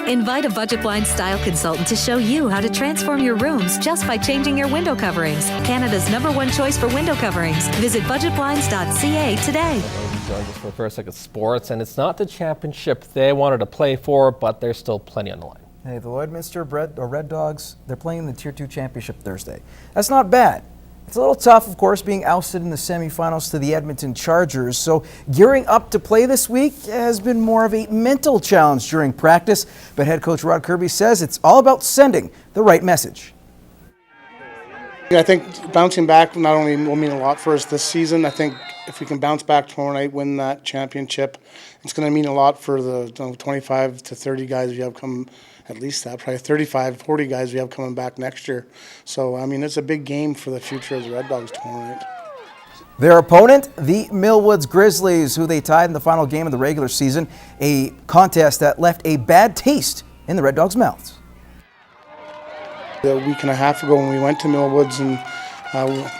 Invite a Budget Blinds style consultant to show you how to transform your rooms just by changing your window coverings. Canada's #1 choice for window coverings. Visit budgetblinds.ca today. Joins us for the first look at sports, and it's not the championship they wanted to play for, but there's still plenty on the line. Hey, the Lloydminster Red Dogs, they're playing the Tier 2 Championship Thursday. That's not bad. It's a little tough, of course, being ousted in the semifinals to the Edmonton Chargers. So gearing up to play this week has been more of a mental challenge during practice. But head coach Kirby says it's all about sending the right message. I think bouncing back not only will mean a lot for us this season. I think if we can bounce back tomorrow night, win that championship, it's going to mean a lot for the 25 to 30 guys we have come. At least that, probably 35, 40 guys we have coming back next year. So, I mean, it's a big game for the future of the Red Dogs tomorrow night. Their opponent, the Millwoods Grizzlies, who they tied in the final game of the regular season, a contest that left a bad taste in the Red Dogs' mouths. A week and a half ago when we went to Millwoods, and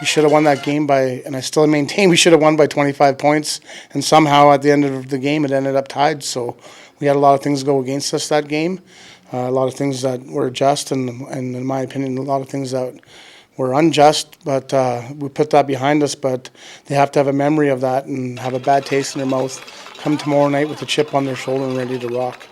we should have won that game by, and I still maintain we should have won by 25 points, and somehow at the end of the game it ended up tied. So we had a lot of things go against us that game. A lot of things that were just, and in my opinion, a lot of things that were unjust, but we put that behind us. But they have to have a memory of that and have a bad taste in their mouth come tomorrow night with a chip on their shoulder and ready to rock.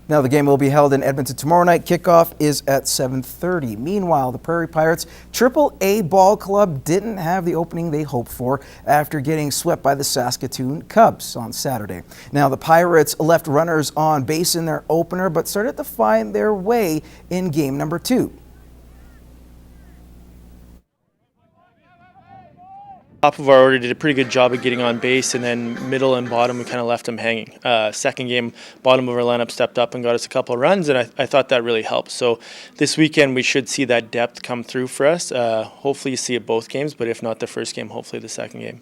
Now the game will be held in Edmonton tomorrow night. Kickoff is at 7:30. Meanwhile, the Prairie Pirates AAA ball club didn't have the opening they hoped for after getting swept by the Saskatoon Cubs on Saturday. Now the Pirates left runners on base in their opener, but started to find their way in game number 2. Top of our order did a pretty good job of getting on base, and then middle and bottom we kind of left them hanging. Second game, bottom of our lineup stepped up and got us a couple of runs, and I thought that really helped. So this weekend we should see that depth come through for us. Hopefully you see it both games, but if not the first game, hopefully the second game.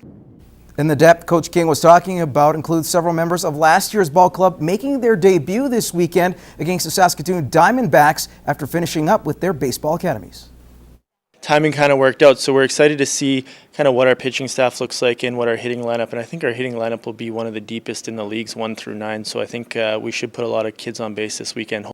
And the depth Coach King was talking about includes several members of last year's ball club making their debut this weekend against the Saskatoon Diamondbacks after finishing up with their baseball academies. Timing kind of worked out, so we're excited to see kind of what our pitching staff looks like and what our hitting lineup, and I think our hitting lineup will be one of the deepest in the leagues 1 through 9, so I think we should put a lot of kids on base this weekend.